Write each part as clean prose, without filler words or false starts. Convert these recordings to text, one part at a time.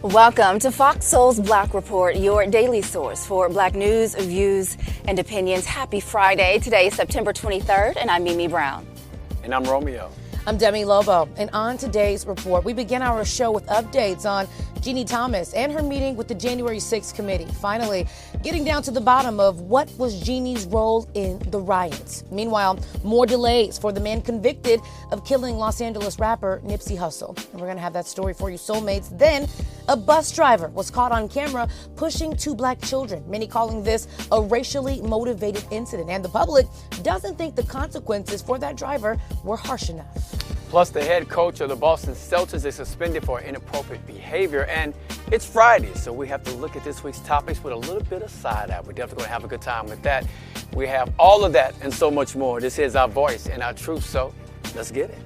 Welcome to Fox Soul's Black Report, your daily source for Black news, views, and opinions. Happy Friday. Today is September 23rd, and I'm Mimi Brown. And I'm Romeo. I'm Demi Lobo, and on today's report, we begin our show with updates on Ginni Thomas and her meeting with the January 6th committee. Finally, getting down to the bottom of what was Ginni's role in the riots. Meanwhile, more delays for the man convicted of killing Los Angeles rapper Nipsey Hussle. And we're going to have that story for you, soulmates. Then, a bus driver was caught on camera pushing two black children, many calling this a racially motivated incident. And the public doesn't think the consequences for that driver were harsh enough. Plus, the head coach of the Boston Celtics is suspended for inappropriate behavior. And it's Friday, so we have to look at this week's topics with a little bit of side eye. We're definitely going to have a good time with that. We have all of that and so much more. This is our voice and our truth, so let's get it.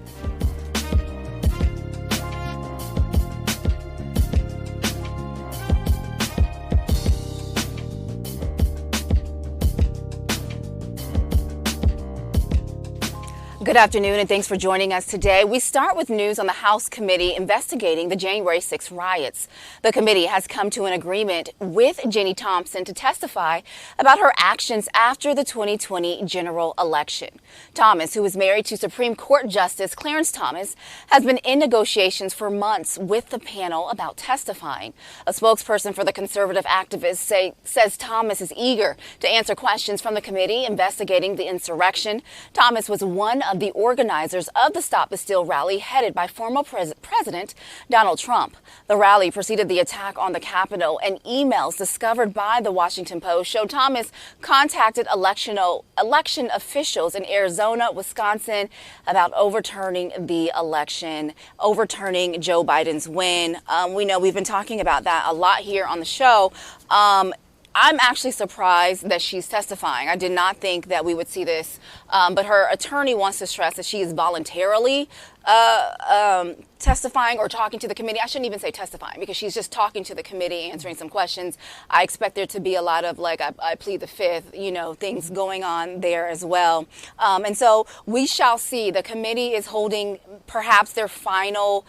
Good afternoon, and thanks for joining us today. We start with news on the House committee investigating the January 6th riots. The committee has come to an agreement with Ginni Thompson to testify about her actions after the 2020 general election. Thomas, who is married to Supreme Court Justice Clarence Thomas, has been in negotiations for months with the panel about testifying. A spokesperson for the conservative activists says Thomas is eager to answer questions from the committee investigating the insurrection. Thomas was one of the organizers of the Stop the Steal rally headed by former President Donald Trump. The rally preceded the attack on the Capitol, and emails discovered by the Washington Post show Thomas contacted election officials in Arizona, Wisconsin about overturning the election, overturning Joe Biden's win. We know we've been talking about that a lot here on the show. I'm actually surprised that she's testifying. I did not think that we would see this, but her attorney wants to stress that she is voluntarily testifying or talking to the committee. I shouldn't even say testifying because she's just talking to the committee, answering some questions. I expect there to be a lot of I plead the fifth, things going on there as well. And so we shall see. The committee is holding perhaps their final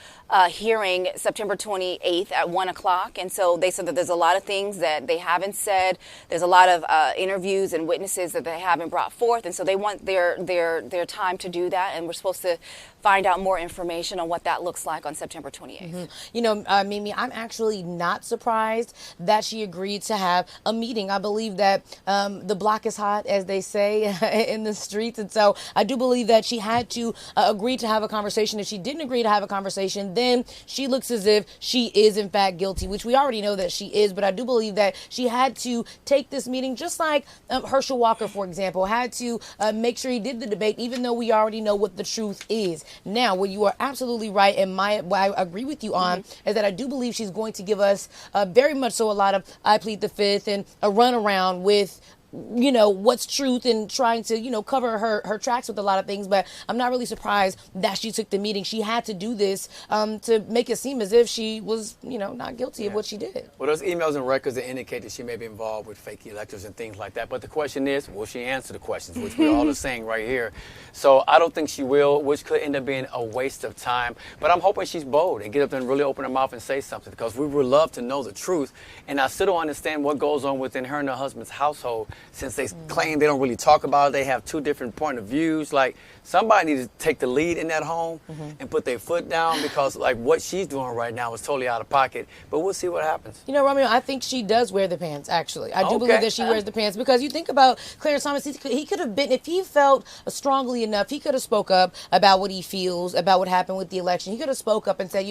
hearing September 28th at 1 o'clock. And so they said that there's a lot of things that they haven't said. There's a lot of interviews and witnesses that they haven't brought forth. And so they want their time to do that. And we're supposed to find out more information on what that looks like on September 28th. Mm-hmm. Mimi, I'm actually not surprised that she agreed to have a meeting. I believe that the block is hot, as they say, in the streets. And so I do believe that she had to agree to have a conversation. If she didn't agree to have a conversation, then she looks as if she is, in fact, guilty, which we already know that she is. But I do believe that she had to take this meeting, just like Herschel Walker, for example, had to make sure he did the debate, even though we already know what the truth is. Now, what you are absolutely right, and what I agree with you on, is that I do believe she's going to give us very much so a lot of I plead the fifth and a runaround with what's truth and trying to, cover her tracks with a lot of things. But I'm not really surprised that she took the meeting. She had to do this to make it seem as if she was, not guilty of what she did. Well, those emails and records that indicate that she may be involved with fake electors and things like that. But the question is, will she answer the questions, which we all are saying right here. So I don't think she will, which could end up being a waste of time. But I'm hoping she's bold and get up there and really open her mouth and say something, because we would love to know the truth. And I still don't understand what goes on within her and her husband's household, since they claim they don't really talk about it. They have two different point of views. Like, somebody needs to take the lead in that home and put their foot down, because what she's doing right now is totally out of pocket. But we'll see what happens. Romeo, I think she does wear the pants, actually. I do believe that she wears the pants, because you think about Clarence Thomas, he could have been, if he felt strongly enough, he could have spoke up about what he feels, about what happened with the election. He could have spoke up and said,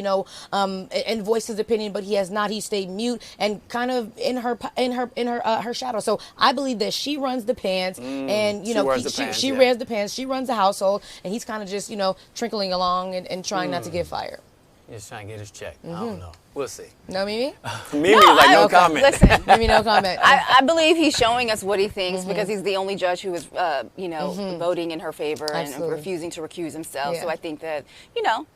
and voiced his opinion, but he has not. He stayed mute and kind of in her shadow. So I believe that she runs the pants, and she wears the pants. She runs the household, and he's kind of just trickling along and trying not to get fired. He's trying to get his check. I don't know. We'll see. No, Mimi? Mimi, no comment. Listen, Mimi, no comment. I believe he's showing us what he thinks because he's the only judge who is, voting in her favor and refusing to recuse himself. Yeah. So I think that,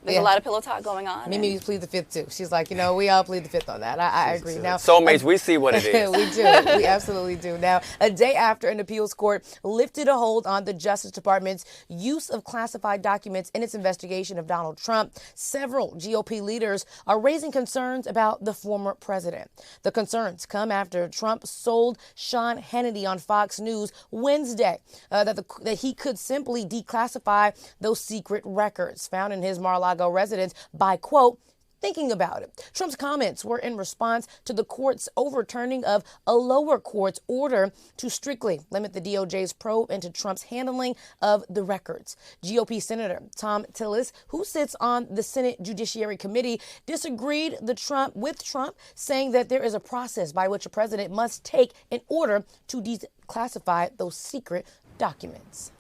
there's a lot of pillow talk going on. Mimi pleads the fifth, too. She's like, we all plead the fifth on that. I agree. Now, soulmates, we see what it is. We do. We absolutely do. Now, a day after an appeals court lifted a hold on the Justice Department's use of classified documents in its investigation of Donald Trump, several GOP GOP leaders are raising concerns about the former president. The concerns come after Trump sold Sean Hannity on Fox News Wednesday that he could simply declassify those secret records found in his Mar-a-Lago residence by, quote, thinking about it. Trump's comments were in response to the court's overturning of a lower court's order to strictly limit the DOJ's probe into Trump's handling of the records. GOP Senator Tom Tillis, who sits on the Senate Judiciary Committee, disagreed with Trump, saying that there is a process by which a president must take in order to declassify those secret documents.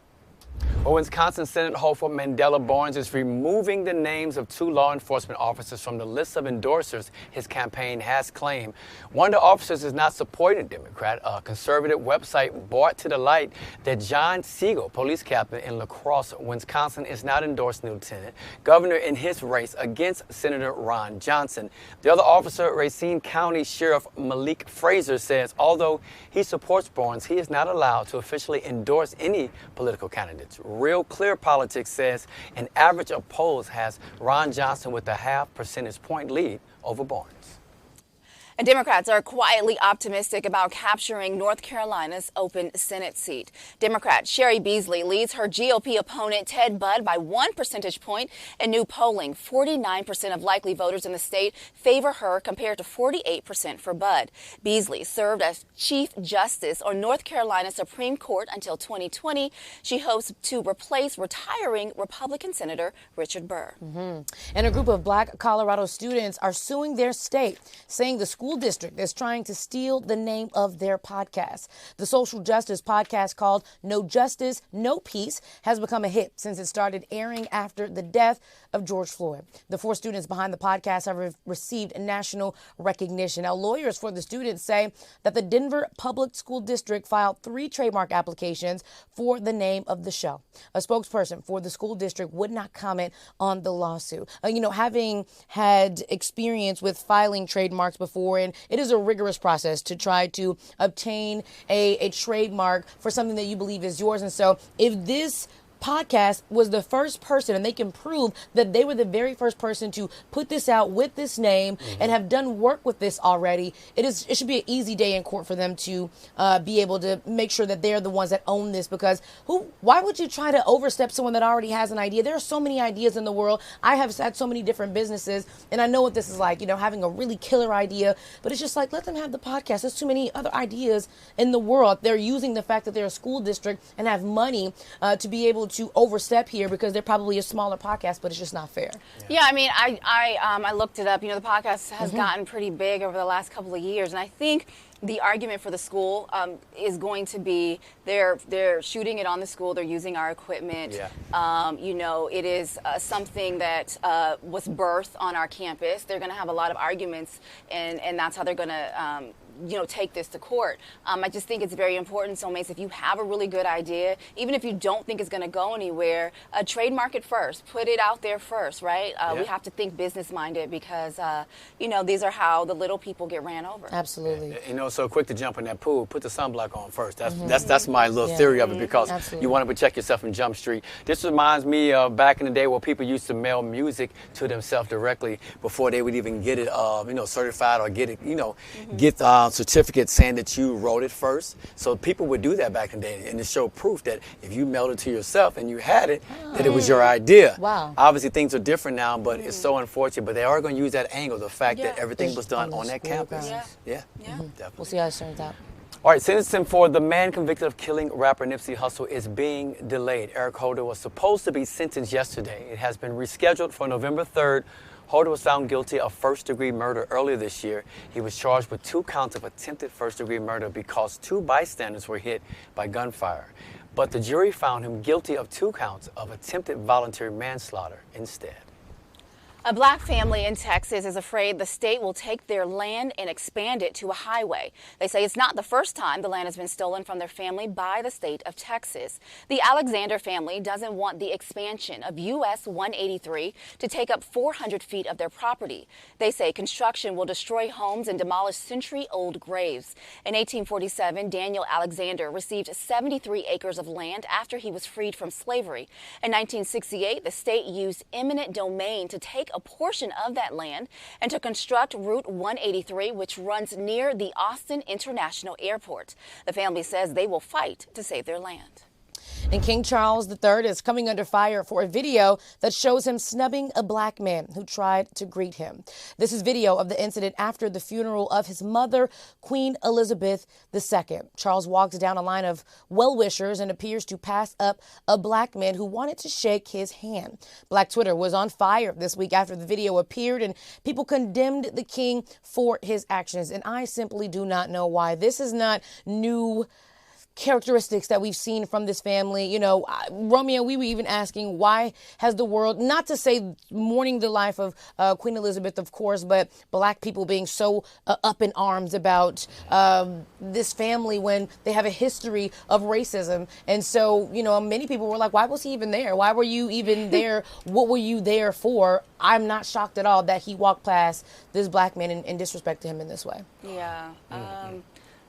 Well, Wisconsin Senate hopeful Mandela Barnes is removing the names of 2 law enforcement officers from the list of endorsers his campaign has claimed. One of the officers is not supporting a Democrat. A conservative website brought to the light that John Siegel, police captain in La Crosse, Wisconsin, is not endorsing lieutenant governor in his race against Senator Ron Johnson. The other officer, Racine County Sheriff Malik Fraser, says although he supports Barnes, he is not allowed to officially endorse any political candidates. Real Clear Politics says an average of polls has Ron Johnson with a 0.5 percentage point lead over Barnes. And Democrats are quietly optimistic about capturing North Carolina's open Senate seat. Democrat Sherry Beasley leads her GOP opponent Ted Budd by 1 percentage point in new polling. 49% of likely voters in the state favor her compared to 48% for Budd. Beasley served as Chief Justice on North Carolina Supreme Court until 2020. She hopes to replace retiring Republican Senator Richard Burr. And a group of Black Colorado students are suing their state, saying the school district is trying to steal the name of their podcast. The social justice podcast called No Justice, No Peace has become a hit since it started airing after the death of George Floyd. The 4 students behind the podcast have received national recognition. Now, lawyers for the students say that the Denver Public School District filed 3 trademark applications for the name of the show. A spokesperson for the school district would not comment on the lawsuit. Having had experience with filing trademarks before, and it is a rigorous process to try to obtain a trademark for something that you believe is yours. And so if this podcast was the first person, and they can prove that they were the very first person to put this out with this name and have done work with this already, it should be an easy day in court for them to be able to make sure that they're the ones that own this. Because why would you try to overstep someone that already has an idea? There are so many ideas in the world. I have had so many different businesses, and I know what this is like, having a really killer idea, but it's just like, let them have the podcast. There's too many other ideas in the world. They're using the fact that they're a school district and have money to be able to overstep here because they're probably a smaller podcast, but it's just not fair. Yeah, I mean, I looked it up. The podcast has gotten pretty big over the last couple of years, and I think the argument for the school is going to be they're shooting it on the school. They're using our equipment. Yeah. It is something that was birthed on our campus. They're going to have a lot of arguments, and that's how they're going to take this to court. I just think it's very important, soulmates, if you have a really good idea, even if you don't think it's going to go anywhere, trademark it first. Put it out there first, right? We have to think business-minded because, these are how the little people get ran over. Absolutely. So quick to jump in that pool, put the sunblock on first. That's my little theory of it, because you want to protect yourself from Jump Street. This reminds me of back in the day where people used to mail music to themselves directly before they would even get it, certified or get it, get certificate saying that you wrote it first. So people would do that back in the day, and it showed proof that if you mailed it to yourself and you had it, that it was your idea. Wow. Obviously things are different now, but it's so unfortunate. But they are going to use that angle, the fact that everything was done on that campus. Yeah. Definitely. We'll see how it turns out. All right, sentencing for the man convicted of killing rapper Nipsey Hussle is being delayed. Eric Holder was supposed to be sentenced yesterday. It has been rescheduled for November 3rd. Holder was found guilty of first-degree murder earlier this year. He was charged with 2 counts of attempted first-degree murder because 2 bystanders were hit by gunfire. But the jury found him guilty of 2 counts of attempted voluntary manslaughter instead. A black family in Texas is afraid the state will take their land and expand it to a highway. They say it's not the first time the land has been stolen from their family by the state of Texas. The Alexander family doesn't want the expansion of US 183 to take up 400 feet of their property. They say construction will destroy homes and demolish century-old graves. In 1847, Daniel Alexander received 73 acres of land after he was freed from slavery. In 1968, the state used eminent domain to take take a portion of that land and to construct Route 183, which runs near the Austin International Airport. The family says they will fight to save their land. And King Charles III is coming under fire for a video that shows him snubbing a black man who tried to greet him. This is video of the incident after the funeral of his mother, Queen Elizabeth II. Charles walks down a line of well-wishers and appears to pass up a black man who wanted to shake his hand. Black Twitter was on fire this week after the video appeared, and people condemned the king for his actions. And I simply do not know why. This is not new characteristics that we've seen from this family. You know, Romeo, we were even asking, why has the world, not to say mourning the life of Queen Elizabeth, of course, but black people being so up in arms about this family when they have a history of racism. And so, you know, many people were like, why was he even there? Why were you even there? What were you there for? I'm not shocked at all that he walked past this black man and disrespected him in this way. Yeah.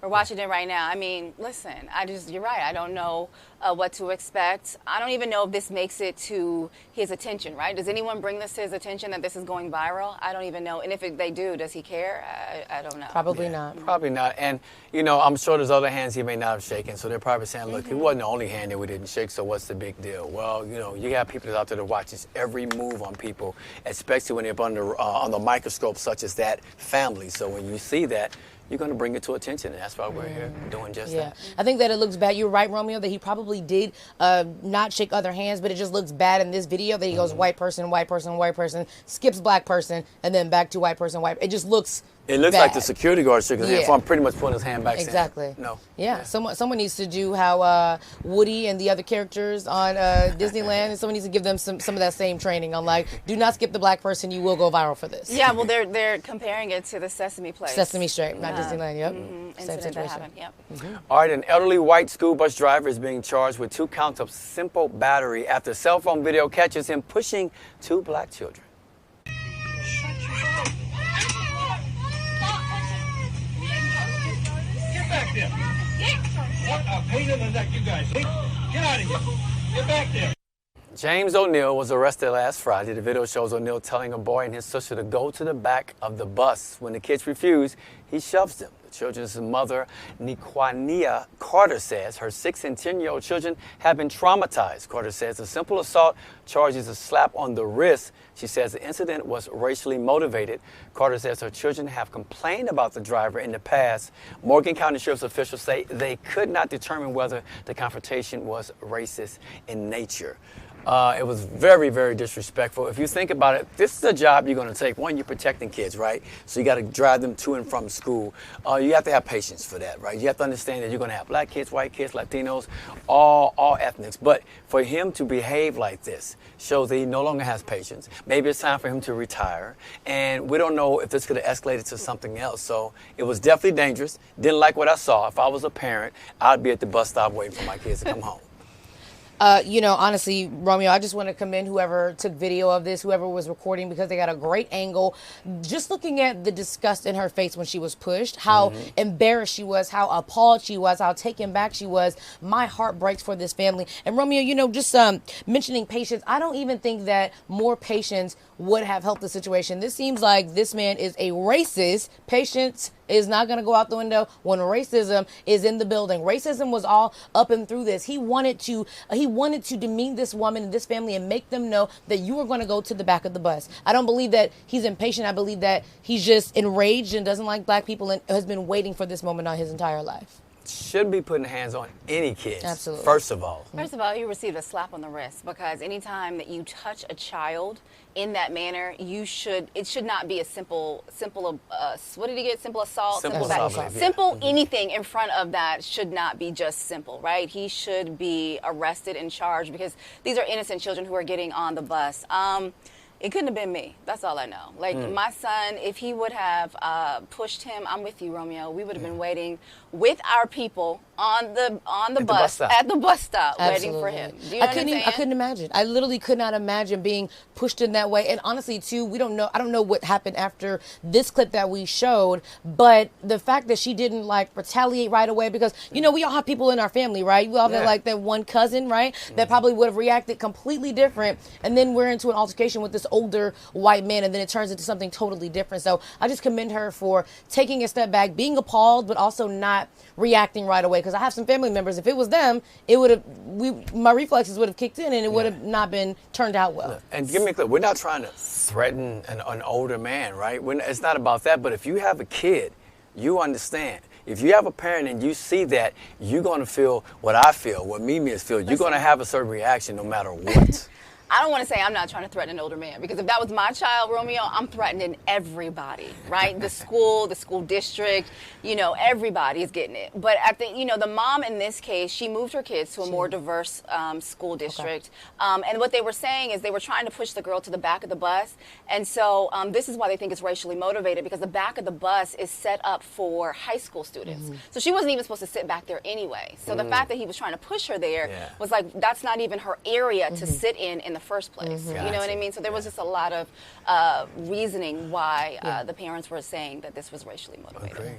We're watching it right now. I mean, listen, you're right. I don't know what to expect. I don't even know if this makes it to his attention, right? Does anyone bring this to his attention that this is going viral? I don't even know. And if they do, does he care? I don't know. Probably not. Probably not. And, you know, I'm sure there's other hands he may not have shaken. So they're probably saying, look, he wasn't the only hand that we didn't shake, so what's the big deal? Well, you know, you got people out there that watches every move on people, especially when they're under on the microscope such as that family. So when you see that, you're going to bring it to attention, and that's why we're here doing just that. I think that it looks bad. You're right, Romeo, that he probably did not shake other hands, but it just looks bad in this video that he goes white person, white person, white person, skips black person, and then back to white person, white. It just looks It looks bad. like the security guard shook his hand, so I'm pretty much putting his hand back. Exactly. Saying, no. Yeah. Someone needs to do how Woody and the other characters on Disneyland, and someone needs to give them some of that same training on, like, do not skip the black person. You will go viral for this. Yeah, well, they're comparing it to the Sesame Place. Sesame Street, not Disneyland. Yep. Incident that happened. Yep. All right, an elderly white school bus driver is being charged with 2 counts of simple battery after cell phone video catches him pushing 2 black children. Get back there. What a pain in the neck, you guys. Get out of here. Get back there. James O'Neal was arrested last Friday. The video shows O'Neal telling a boy and his sister to go to the back of the bus. When the kids refuse, he shoves them. The children's mother, Niquania Carter, says her 6 and 10-year-old children have been traumatized. Carter says the simple assault charges a slap on the wrist. She says the incident was racially motivated. Carter says her children have complained about the driver in the past. Morgan County Sheriff's officials say they could not determine whether the confrontation was racist in nature. It was very, very disrespectful. If you think about it, this is a job you're going to take. One, you're protecting kids, right? So you got to drive them to and from school. You have to have patience for that, right? You have to understand that you're going to have black kids, white kids, Latinos, all ethnics. But for him to behave like this shows that he no longer has patience. Maybe it's time for him to retire. And we don't know if this could have escalated to something else. So it was definitely dangerous. Didn't like what I saw. If I was a parent, I'd be at the bus stop waiting for my kids to come home. You know, honestly, Romeo, I just want to commend whoever took video of this, whoever was recording, because they got a great angle. Just looking at the disgust in her face when she was pushed, how embarrassed she was, how appalled she was, how taken back she was. My heart breaks for this family. And Romeo, you know, just mentioning patience, I don't even think that more patience would have helped the situation. This seems like this man is a racist. Patience is not going to go out the window when racism is in the building. Racism was all up and through this. He wanted to demean this woman and this family and make them know that you are going to go to the back of the bus. I don't believe that he's impatient. I believe that he's just enraged and doesn't like black people and has been waiting for this moment all his entire life. Shouldn't be putting hands on any kids. Absolutely. First of all. First of all, you received a slap on the wrist, because anytime that you touch a child in that manner, it should not be a simple, what did he get? Simple assault? Simple anything in front of that should not be just simple, right? He should be arrested and charged, because these are innocent children who are getting on the bus. It couldn't have been me. That's all I know. Like, my son, if he would have pushed him, I'm with you, Romeo. We would have been waiting with our people on the bus at the bus stop, waiting for him. Do you understand? I couldn't imagine. I literally could not imagine being pushed in that way. And honestly, too, we don't know. I don't know what happened after this clip that we showed, but the fact that she didn't like retaliate right away, because you know we all have people in our family, right? We all have like that one cousin, right, that probably would have reacted completely different, and then we're into an altercation with this older white man, and then it turns into something totally different. So I just commend her for taking a step back, being appalled, but also not reacting right away. Because I have some family members, if it was them, it would have, my reflexes would have kicked in, and it would have not been turned out well. And give me a clue. We're not trying to threaten an older man, right? It's not about that. But if you have a kid, you understand. If you have a parent and you see that, you're going to feel what I feel, what Mimi is feeling. You're going to have a certain reaction no matter what. I don't want to say I'm not trying to threaten an older man, because if that was my child, Romeo, I'm threatening everybody, right? The school district, everybody is getting it. But the mom in this case, she moved her kids to a more diverse school district. Okay. And what they were saying is they were trying to push the girl to the back of the bus. And so this is why they think it's racially motivated, because the back of the bus is set up for high school students. Mm-hmm. So she wasn't even supposed to sit back there anyway. So the fact that he was trying to push her there was like, that's not even her area to sit in the first place. Mm-hmm. You know what I mean? So there was just a lot of reasoning why the parents were saying that this was racially motivated. Okay.